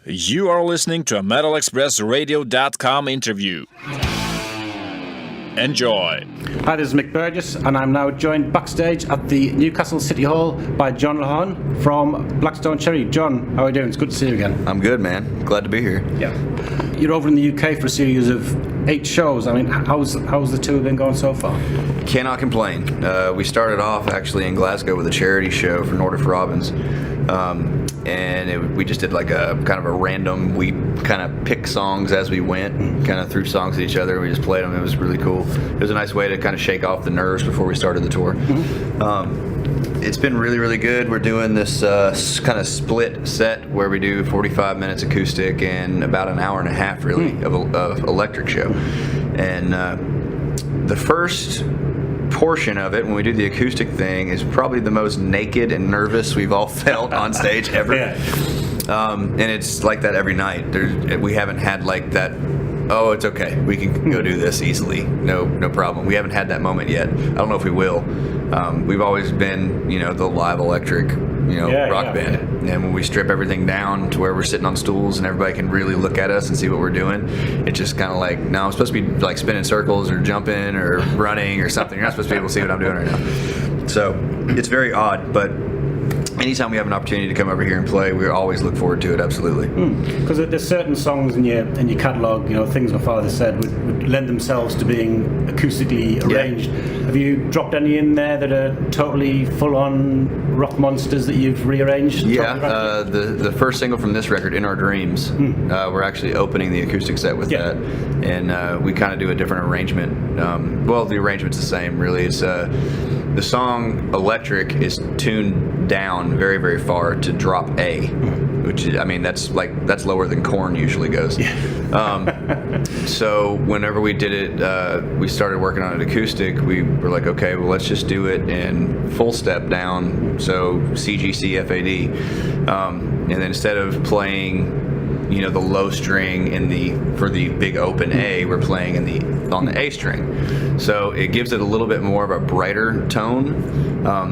You are listening to a MetalExpressRadio.com interview. Enjoy. Hi, this is Mick Burgess, and I'm now joined backstage at the Newcastle City Hall by Jon Lawhon from Blackstone Cherry. John, how are you doing? It's good to see you again. I'm good, man. Glad to be here. Yeah. You're over in the UK for a series of 8 shows. I mean, how's the tour been going so far? Cannot complain. We started off actually in Glasgow with a charity show for Nordic Robbins. We just did like a kind of a random, we kind of picked songs as we went, kind of threw songs at each other, and we just played them. It was really cool. It was a nice way to kind of shake off the nerves before we started the tour. It's been really, really good. We're doing this kind of split set where we do 45 minutes acoustic and about an hour and a half, really, of electric show. And the first portion of it, when we do the acoustic thing, is probably the most naked and nervous we've all felt on stage ever. And it's like that every night. We haven't had like that, oh, it's okay, we can go do this easily, no problem. We haven't had that moment yet. I don't know if we will. We've always been, the live electric, rock band. And when we strip everything down to where we're sitting on stools and everybody can really look at us and see what we're doing, it's just kind of like, no, I'm supposed to be like spinning circles or jumping or running or something. You're not supposed to be able to see what I'm doing right now. So it's very odd, but anytime we have an opportunity to come over here and play, we always look forward to it, absolutely. Because there's certain songs in your catalogue, things my father said would lend themselves to being acoustically arranged. Yeah. Have you dropped any in there that are totally full-on rock monsters that you've rearranged? Yeah, the first single from this record, In Our Dreams, we're actually opening the acoustic set with that. And we kind of do a different arrangement. The arrangement's the same, really. It's the song Electric is tuned down very, very far to drop A, which is, that's lower than Korn usually goes. So whenever we did it, we started working on an acoustic. We were like, okay, well, let's just do it in full step down, so CGCFAD, and then instead of playing the low string for the big open A, we're playing on the A string. So it gives it a little bit more of a brighter tone,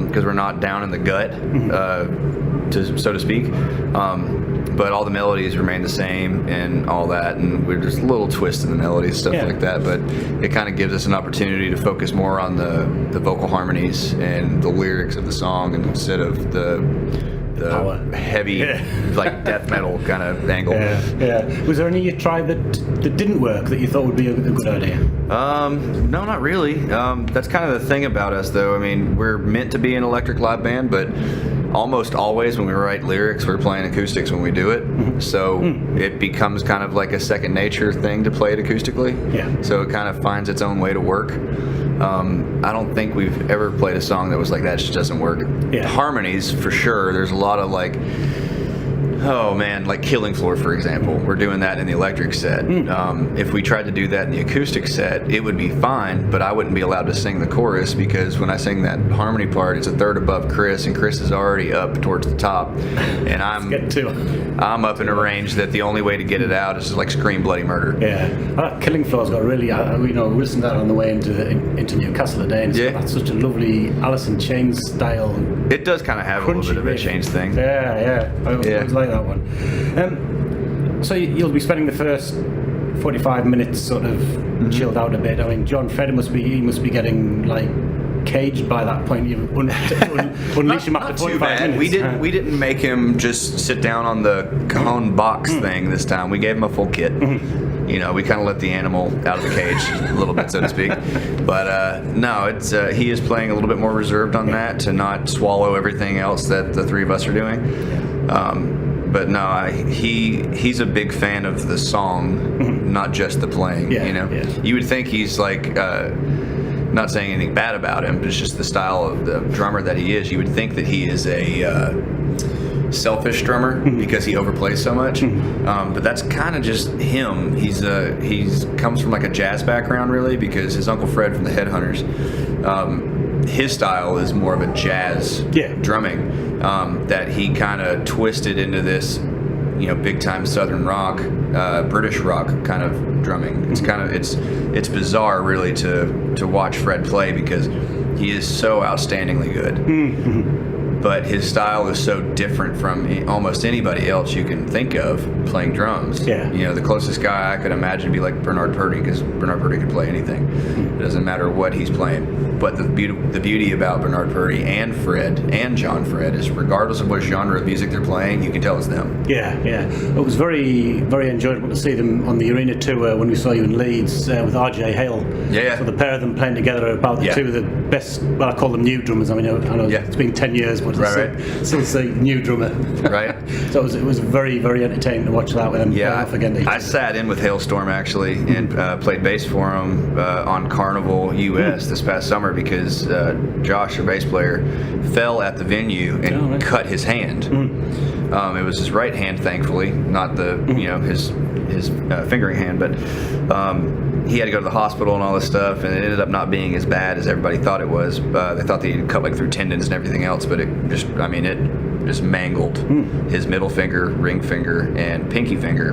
because we're not down in the gut, so to speak. But all the melodies remain the same and all that, and we're just a little twist in the melodies, stuff like that. But it kind of gives us an opportunity to focus more on the vocal harmonies and the lyrics of the song instead of the heavy, like death metal kind of angle. Was there any you tried that didn't work that you thought would be a good idea? No, not really. That's kind of the thing about us, though. I mean, we're meant to be an electric live band, but almost always when we write lyrics, we're playing acoustics when we do it. So it becomes kind of like a second nature thing to play it acoustically. So it kind of finds its own way to work. I don't think we've ever played a song that was like that. It just doesn't work. Harmonies, for sure. There's a lot of like Killing Floor, for example. We're doing that in the electric set. If we tried to do that in the acoustic set, it would be fine, but I wouldn't be allowed to sing the chorus, because when I sing that harmony part, it's a third above Chris, and Chris is already up towards the top, and I'm up in a range that the only way to get it out is to like scream bloody murder. Killing Floor's got really, we listened to that on the way into Newcastle today, and that's such a lovely Alice in Chains style. It does kind of have a little bit of a Chains thing. I always like that one. So you'll be spending the first 45 minutes sort of chilled out a bit. I mean, John Fred must be getting like caged by that point. You unleash him after 45 minutes. We didn't make him just sit down on the cajon box thing this time. We gave him a full kit. We kind of let the animal out of the cage a little bit, so to speak. But no, it's he is playing a little bit more reserved on that, to not swallow everything else that the three of us are doing. But no, he's a big fan of the song, not just the playing. You would think he's like, not saying anything bad about him, but it's just the style of the drummer that he is. You would think that he is a selfish drummer because he overplays so much, but that's kind of just him. He's comes from like a jazz background, really, because his Uncle Fred from the Headhunters, his style is more of a jazz drumming, that he kind of twisted into this big time Southern rock, British rock kind of drumming. It's kind of it's bizarre, really, to watch Fred play, because he is so outstandingly good. but his style is so different from almost anybody else you can think of playing drums. Yeah. You know, the closest guy I could imagine would be like Bernard Purdie, because Bernard Purdie could play anything. It doesn't matter what he's playing. But the beauty about Bernard Purdie and Fred and John Fred is, regardless of what genre of music they're playing, you can tell it's them. Yeah. It was very, very enjoyable to see them on the arena tour when we saw you in Leeds with RJ Hale. Yeah. So the pair of them playing together are about the two of the best, well, I call them new drummers. I mean, I know it's been 10 years, but still say new drummer. Right. So it was very, very entertaining to watch that with them. Yeah, I sat in with Hailstorm actually and played bass for him on Carnival US this past summer because Josh, their bass player, fell at the venue and cut his hand. It was his right hand, thankfully, not the his fingering hand, but he had to go to the hospital and all this stuff, and it ended up not being as bad as everybody thought it was. They thought they had cut like through tendons and everything else, but it just mangled his middle finger, ring finger, and pinky finger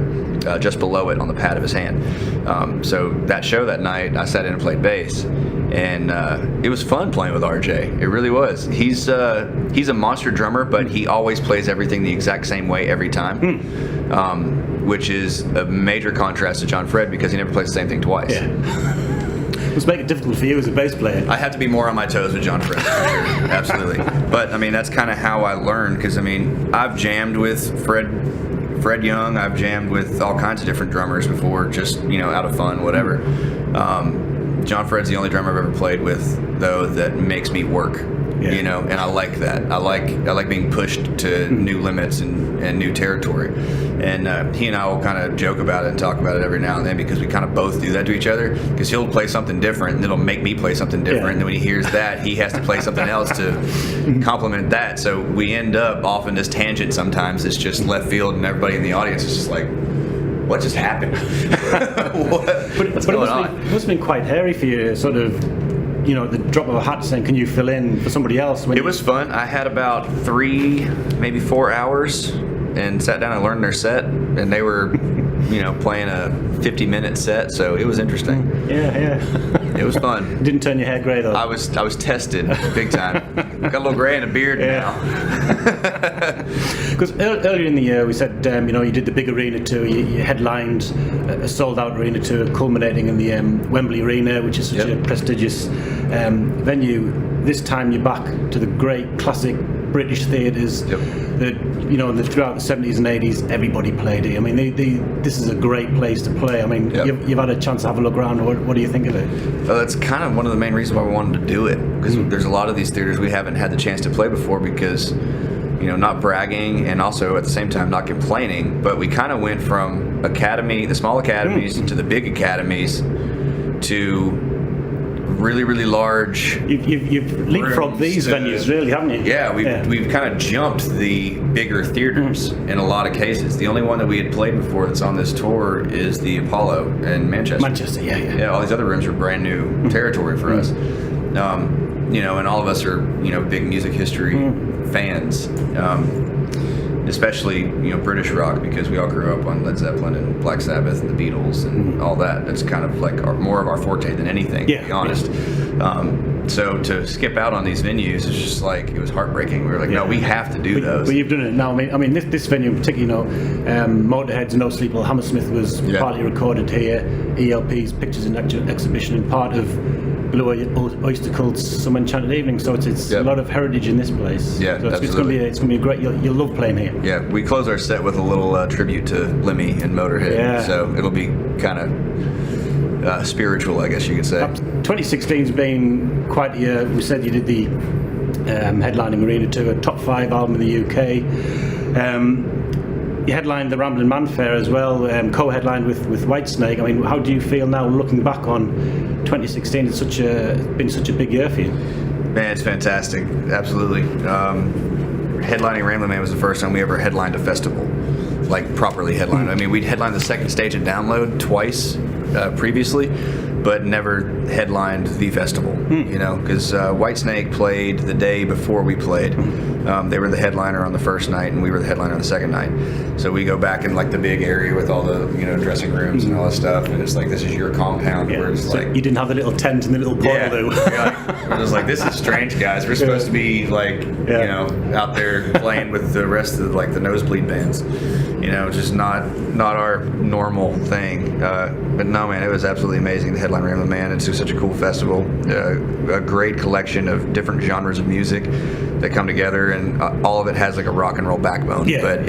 just below it on the pad of his hand. So that show that night, I sat in and played bass, and it was fun playing with RJ. It really was. He's a monster drummer, but he always plays everything the exact same way every time. Which is a major contrast to John Fred, because he never plays the same thing twice. Yeah. Must make it difficult for you as a bass player. I have to be more on my toes with John Fred, for sure. Absolutely. But I mean, that's kind of how I learned, because I mean, I've jammed with Fred Young. I've jammed with all kinds of different drummers before, just out of fun, whatever. John Fred's the only drummer I've ever played with, though, that makes me work. And I like that. I like being pushed to new limits and new territory. And he and I will kind of joke about it and talk about it every now and then, because we kind of both do that to each other. Because he'll play something different, and it'll make me play something different. And then when he hears that, he has to play something else to complement that. So we end up off in this tangent sometimes. It's just left field, and everybody in the audience is just like, what just happened? What's going on? It must have been quite hairy for you, sort of, the drop of a hat saying, can you fill in for somebody else? It was fun. I had about 3, maybe 4 hours, and sat down and learned their set, and they were, playing a 50-minute set, so it was interesting. Yeah. It was fun. Didn't turn your hair grey though. I was tested big time. Got a little grey and a beard now. Because earlier in the year we said, you did the big arena tour. You headlined a sold-out arena tour, culminating in the Wembley Arena, which is such a prestigious venue. This time you're back to the great classic British theatres that throughout the 70s and 80s everybody played it. I mean, this is a great place to play. I mean, you've had a chance to have a look around. What do you think of it? That's kind of one of the main reasons why we wanted to do it, because there's a lot of these theaters we haven't had the chance to play before, because not bragging and also at the same time not complaining, but we kind of went from the small academies to the big academies to really, really large. You've leapfrogged these venues, really, haven't you? Yeah, we've kind of jumped the bigger theaters in a lot of cases. The only one that we had played before that's on this tour is the Apollo in Manchester. Manchester, yeah. Yeah, all these other rooms are brand new territory for us. And all of us are big music history fans. Especially British rock, because we all grew up on Led Zeppelin and Black Sabbath and the Beatles and all that. It's kind of like more of our forte than anything, to be honest. So to skip out on these venues is just like, it was heartbreaking. We were like, no, we have to do those. But you've done it now. I mean, this venue in particular, Motorhead's No Sleep Till Hammersmith was partly recorded here. ELP's Pictures in Exhibition, and part of Blue Oyster Cult's Some Enchanted Evening. So it's a lot of heritage in this place. Yeah, so it's going to be great. You'll love playing here. Yeah, we close our set with a little tribute to Lemmy and Motorhead. Yeah. So it'll be kind of spiritual, I guess you could say. 2016's been quite a year. We said you did the headlining arena tour, a top 5 album in the UK. You headlined the Ramblin' Man Fair as well, co-headlined with Whitesnake. I mean, how do you feel now looking back on 2016? It's been such a big year for you. Man, it's fantastic. Absolutely. Headlining Ramblin' Man was the first time we ever headlined a festival, like properly headlined. I mean, we'd headlined the second stage at Download twice previously, but never headlined the festival, because Whitesnake played the day before we played. They were the headliner on the first night, and we were the headliner on the second night. So we go back in like the big area with all the dressing rooms and all that stuff, and it's like, this is your compound. Where it's so like, you didn't have the little tent and the little portal. We're just like, this is strange, guys. We're supposed to be like out there playing with the rest of like the nosebleed bands. Just not our normal thing. But no, man, it was absolutely amazing. The headline Rambling Man. It's just such a cool festival. A great collection of different genres of music that come together, and all of it has like a rock and roll backbone. Yeah. But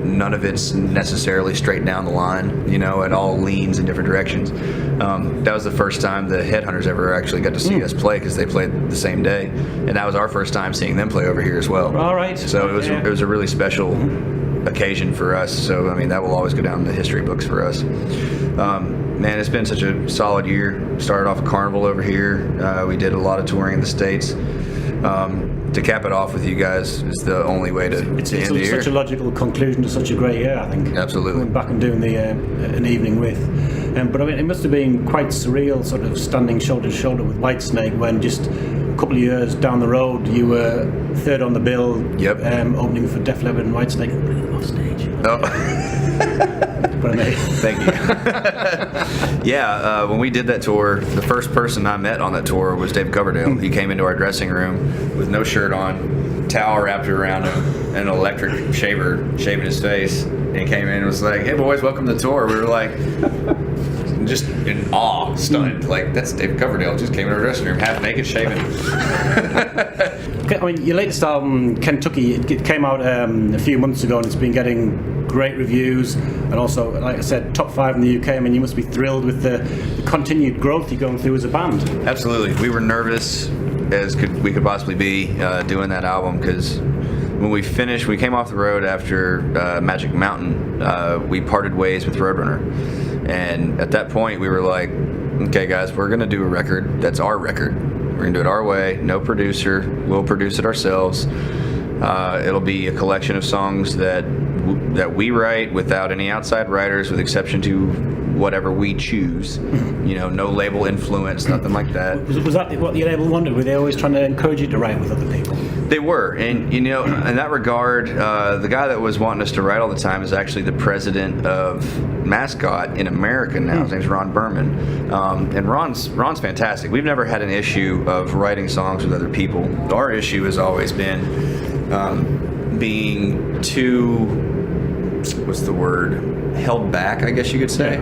none of it's necessarily straight down the line. It all leans in different directions. That was the first time the Headhunters ever actually got to see us play, because they played the same day, and that was our first time seeing them play over here as well. All right. So it was a really special occasion for us. So I mean, that will always go down in the history books for us. Man, it's been such a solid year. Started off a carnival over here. We did a lot of touring in the States. To cap it off with you guys is the only way to end the year. It's such a logical conclusion to such a great year, I think. Absolutely. Going back and doing an evening with. But I mean, it must have been quite surreal, sort of standing shoulder to shoulder with Whitesnake, when just a couple of years down the road you were third on the bill. Yep. Opening for Def Leppard and Whitesnake. Off stage. Oh. Thank you. When we did that tour, the first person I met on that tour was Dave Coverdale. He came into our dressing room with no shirt on, towel wrapped around him, and an electric shaver shaving his face. And he came in and was like, "Hey boys, welcome to the tour." We were like, just in awe, stunned. Like, that's Dave Coverdale, just came in our dressing room, half naked, shaving. I mean, your latest album, Kentucky, it came out a few months ago, and it's been getting great reviews, and also, like I said, top 5 in the UK. I mean, you must be thrilled with the continued growth you're going through as a band. Absolutely. We were nervous as we could possibly be doing that album, because when we finished, we came off the road after Magic Mountain. We parted ways with Roadrunner, and at that point we were like, okay guys, we're going to do a record that's our record. We're going to do it our way, no producer, we'll produce it ourselves. It'll be a collection of songs that we write without any outside writers, with exception to whatever we choose. No label influence, nothing like that. Was that what the label wanted? Were they always trying to encourage you to write with other people? They were, and in that regard, the guy that was wanting us to write all the time is actually the president of Mascot in America now. His name's Ron Berman, and Ron's fantastic. We've never had an issue of writing songs with other people. Our issue has always been being too, what's the word, held back, I guess you could say.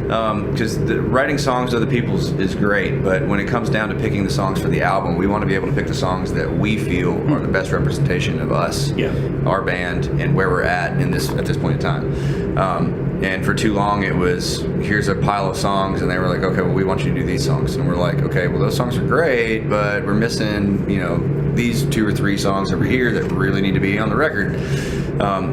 Because writing songs with other people is great, but when it comes down to picking the songs for the album, we want to be able to pick the songs that we feel are the best representation of us, our band, and where we're at this point in time. And for too long it was, here's a pile of songs, and they were like, okay, well, we want you to do these songs. And we're like, okay, well, those songs are great, but we're missing, these 2 or 3 songs over here that really need to be on the record.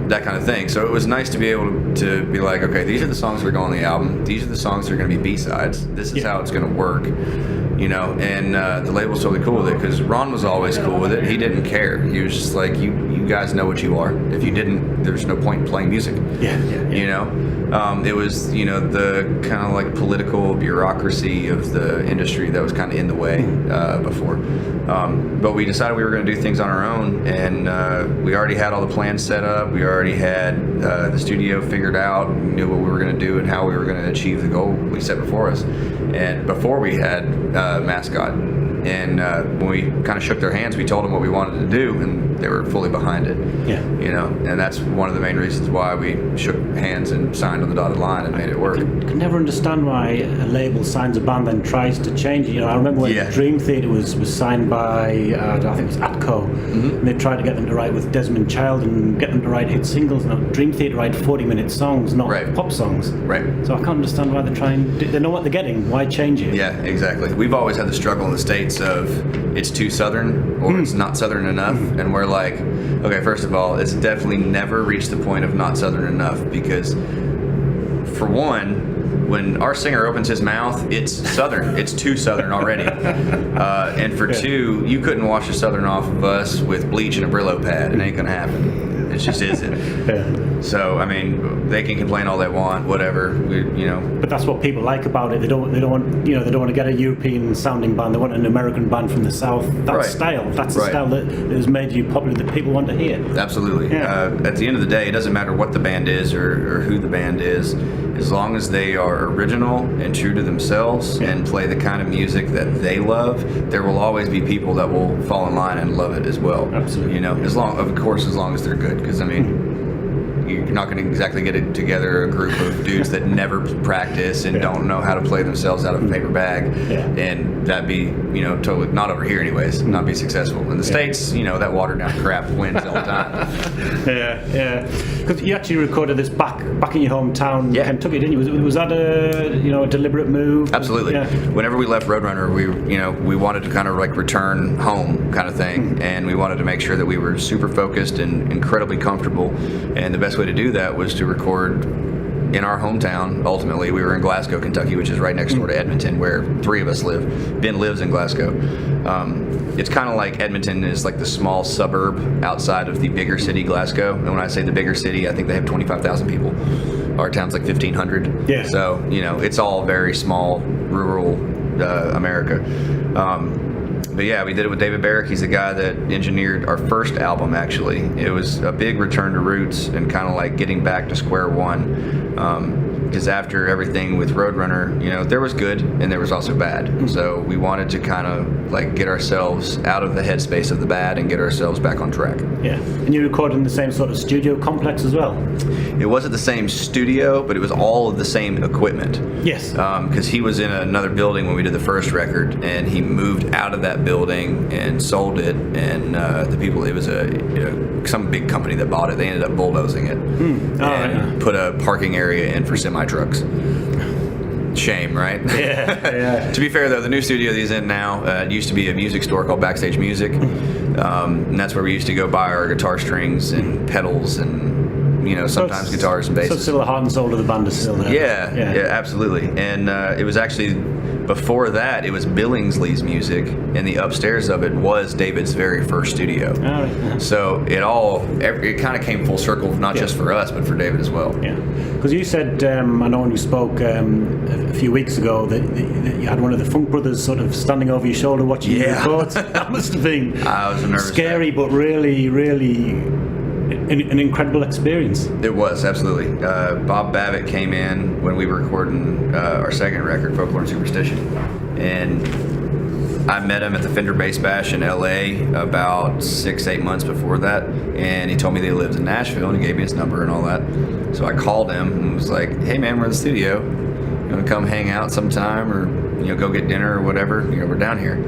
That kind of thing. So it was nice to be able to be like, okay, these are the songs that are going on the album. These are the songs that are going to be B-sides. This is how it's going to work. And the label's totally cool with it, because Ron was always cool with it. He didn't care. He was just like, you guys know what you are. If you didn't, there's no point in playing music. It was, the kind of like political bureaucracy of the industry that was kind of in the way before. But we decided we were going to do things on our own, and we already had all the plans set up. We already had the studio figured out, knew what we were going to do and how we were going to achieve the goal we set before us. And before we had Mascot, and when we kind of shook their hands, we told them what we wanted to do, and they were fully behind it. And that's one of the main reasons why we shook hands and signed on the dotted line and made it work. I can never understand why a label signs a band and tries to change it. I remember when Dream Theater was signed by, I think it was Atco, and they tried to get them to write with Desmond Child and get them to write hit singles. Now, Dream Theater write 40-minute songs, not pop songs. So I can't understand why they're trying. They know what they're getting. Why change it? Yeah, exactly. We've always had the struggle in the States of it's too southern or it's not southern enough, and we're like, okay, first of all, it's definitely never reached the point of not southern enough, because for one, when our singer opens his mouth, it's southern. It's too southern already. And for two, you couldn't wash the southern off of us with bleach and a Brillo pad. It ain't gonna happen. It just isn't. Yeah. So I mean, they can complain all they want, whatever. But that's what people like about it. They don't want they don't want to get a European sounding band. They want an American band from the South. That Right. style. That's the Right. style that has made you popular. That people want to hear. Absolutely. Yeah. At the end of the day, it doesn't matter what the band is or who the band is, as long as they are original and true to themselves and play the kind of music that they love. There will always be people that will fall in line and love it as well. Absolutely. As long as they're good. Because I mean, you're not going to exactly get it together a group of dudes that never practice and don't know how to play themselves out of a paper bag, and that be totally not over here anyways, not be successful in the States. That watered down crap wins all the time. Yeah. Because you actually recorded this back in your hometown, Kentucky, didn't you? Was that a deliberate move? Absolutely. Yeah. Whenever we left Roadrunner, we wanted to kind of like return home kind of thing, and we wanted to make sure that we were super focused and incredibly comfortable. And the best way to do that was to record in our hometown. Ultimately, we were in Glasgow, Kentucky, which is right next door to Edmonton, where 3 of us live. Ben lives in Glasgow. It's kind of like Edmonton is like the small suburb outside of the bigger city, Glasgow. And when I say the bigger city, I think they have 25,000 people. Our town's like 1,500. Yeah. So, it's all very small, rural America. But yeah, we did it with David Barrick. He's the guy that engineered our first album, actually. It was a big return to roots and kind of like getting back to square one. Because after everything with Roadrunner, there was good and there was also bad. So we wanted to kind of like get ourselves out of the headspace of the bad and get ourselves back on track. Yeah. And you recorded in the same sort of studio complex as well? It wasn't the same studio, but it was all of the same equipment. Yes. Because he was in another building when we did the first record, and he moved out of that building and sold it. And the people, it was some big company that bought it. They ended up bulldozing it and put a parking area in for semi trucks. Shame, right? Yeah. To be fair, though, the new studio that he's in now, it used to be a music store called Backstage Music, and that's where we used to go buy our guitar strings and pedals and sometimes guitars and basses. So still the heart and soul of the band is still there. Yeah, absolutely. And it was actually, before that, it was Billingsley's music, and the upstairs of it was David's very first studio. All right. So it kind of came full circle, not just for us, but for David as well. Yeah. Because you said, I know when we spoke a few weeks ago, that you had one of the Funk Brothers sort of standing over your shoulder watching you record. That must have been I was a nervous scary, but really, really an incredible experience. It was, absolutely. Bob Babbitt came in when we were recording our second record, Folklore and Superstition. And I met him at the Fender Bass Bash in LA about 6-8 months before that. And he told me that he lived in Nashville, and he gave me his number and all that. So I called him and was like, hey man, we're in the studio. You want to come hang out sometime, or go get dinner or whatever? We're down here.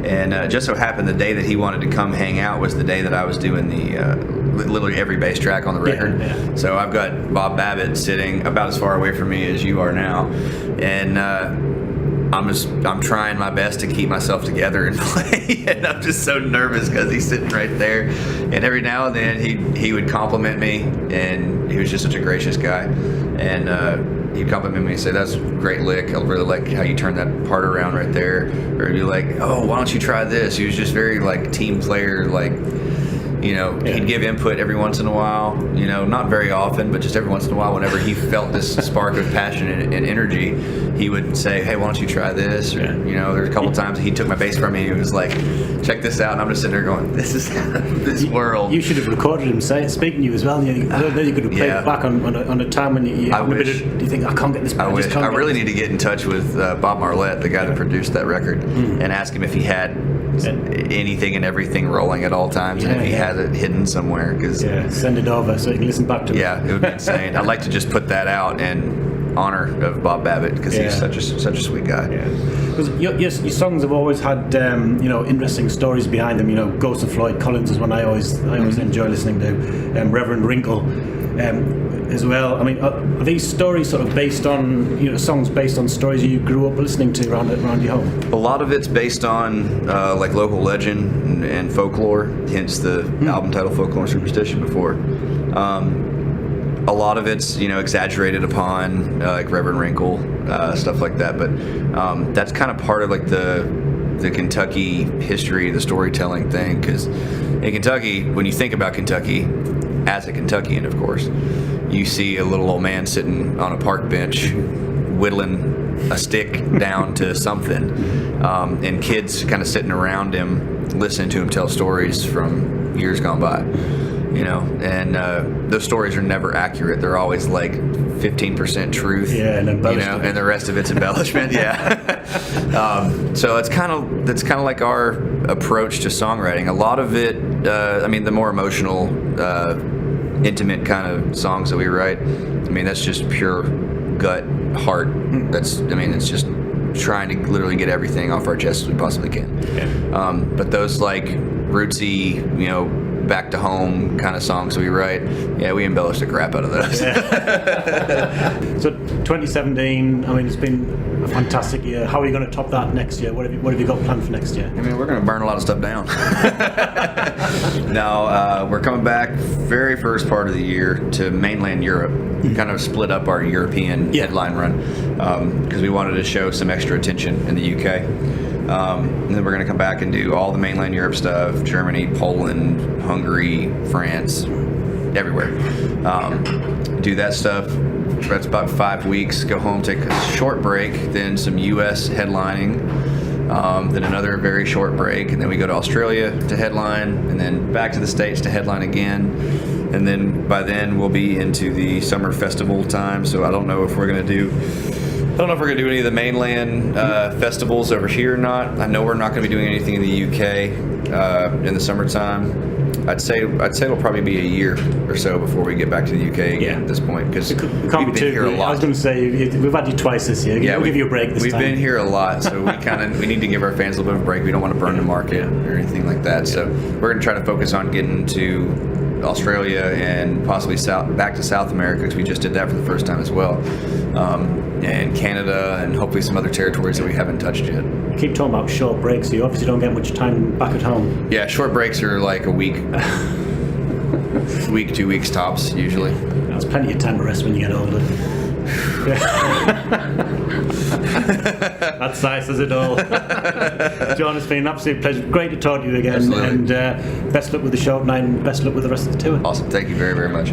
And it just so happened the day that he wanted to come hang out was the day that I was doing the literally every bass track on the record. Yeah. So I've got Bob Babbitt sitting about as far away from me as you are now, and I'm trying my best to keep myself together and play, and I'm just so nervous because he's sitting right there. And every now and then he would compliment me, and he was just such a gracious guy. And he'd compliment me and say, "That's a great lick. I really like how you turned that part around right there." Or he'd be like, "Oh, why don't you try this?" He was just very like team player, like. He'd give input every once in a while, not very often, but just every once in a while, whenever he felt this spark of passion and energy, he would say, hey, why don't you try this? Or, there's a couple times he took my bass from me and he was like, check this out. And I'm just sitting there going, this is this world. You should have recorded him speaking to you as well. You could have played it back on a time when you you think, I can't get this back. I really need to get in touch with Bob Marlette, the guy that produced that record, and ask him if he had anything and everything rolling at all times, and if he has it hidden somewhere. Cause, send it over so you can listen back to it. Yeah, it would be insane. I'd like to just put that out in honor of Bob Babbitt because he's such a sweet guy. Yeah. Because your songs have always had interesting stories behind them. Ghost of Floyd Collins is one I always enjoy listening to. Reverend Wrinkle. As well. I mean, are these stories sort of based on, songs based on stories you grew up listening to around your home? A lot of it's based on like local legend and folklore, hence the album title Folklore and Superstition before. A lot of it's, exaggerated upon, like Reverend Wrinkle, stuff like that. But that's kind of part of like the Kentucky history, the storytelling thing. Because in Kentucky, when you think about Kentucky, as a Kentuckian, of course, you see a little old man sitting on a park bench whittling a stick down to something, and kids kind of sitting around him listening to him tell stories from years gone by. And those stories are never accurate. They're always like 15% truth, and and the rest of it's embellishment. So it's kind of like our approach to songwriting. A lot of it, the more emotional, intimate kind of songs that we write, that's just pure gut, heart. It's just trying to literally get everything off our chest as we possibly can. But those like rootsy, back to home kind of songs we write, we embellish the crap out of those. So 2017, it's been a fantastic year. How are you going to top that next year? What have you got planned for next year? We're going to burn a lot of stuff down. No, we're coming back very first part of the year to mainland Europe. Kind of split up our European headline run because we wanted to show some extra attention in the UK. And then we're going to come back and do all the mainland Europe stuff: Germany, Poland, Hungary, France, everywhere. Do that stuff. That's about 5 weeks. Go home, take a short break, then some US headlining, then another very short break, and then we go to Australia to headline, and then back to the States to headline again. And then by then we'll be into the summer festival time. So I don't know if we're going to do any of the mainland festivals over here or not. I know we're not going to be doing anything in the UK in the summertime. I'd say it'll probably be a year or so before we get back to the UK again at this point, because we've been here a lot. I was going to say, we've had you twice this year. We'll give you a break this time. We've been here a lot, so we need to give our fans a little bit of a break. We don't want to burn the market or anything like that. So we're going to try to focus on getting to Australia and possibly back to South America, because we just did that for the first time as well, and Canada, and hopefully some other territories that we haven't touched yet. You keep talking about short breaks, so you obviously don't get much time back at home. Yeah, short breaks are like a week, 2 weeks tops usually. That's plenty of time to rest when you get older. That's nice as it all. Jon, it's been an absolute pleasure. Great to talk to you again. Absolutely. And best luck with the show tonight, and best luck with the rest of the tour. Awesome. Thank you very, very much.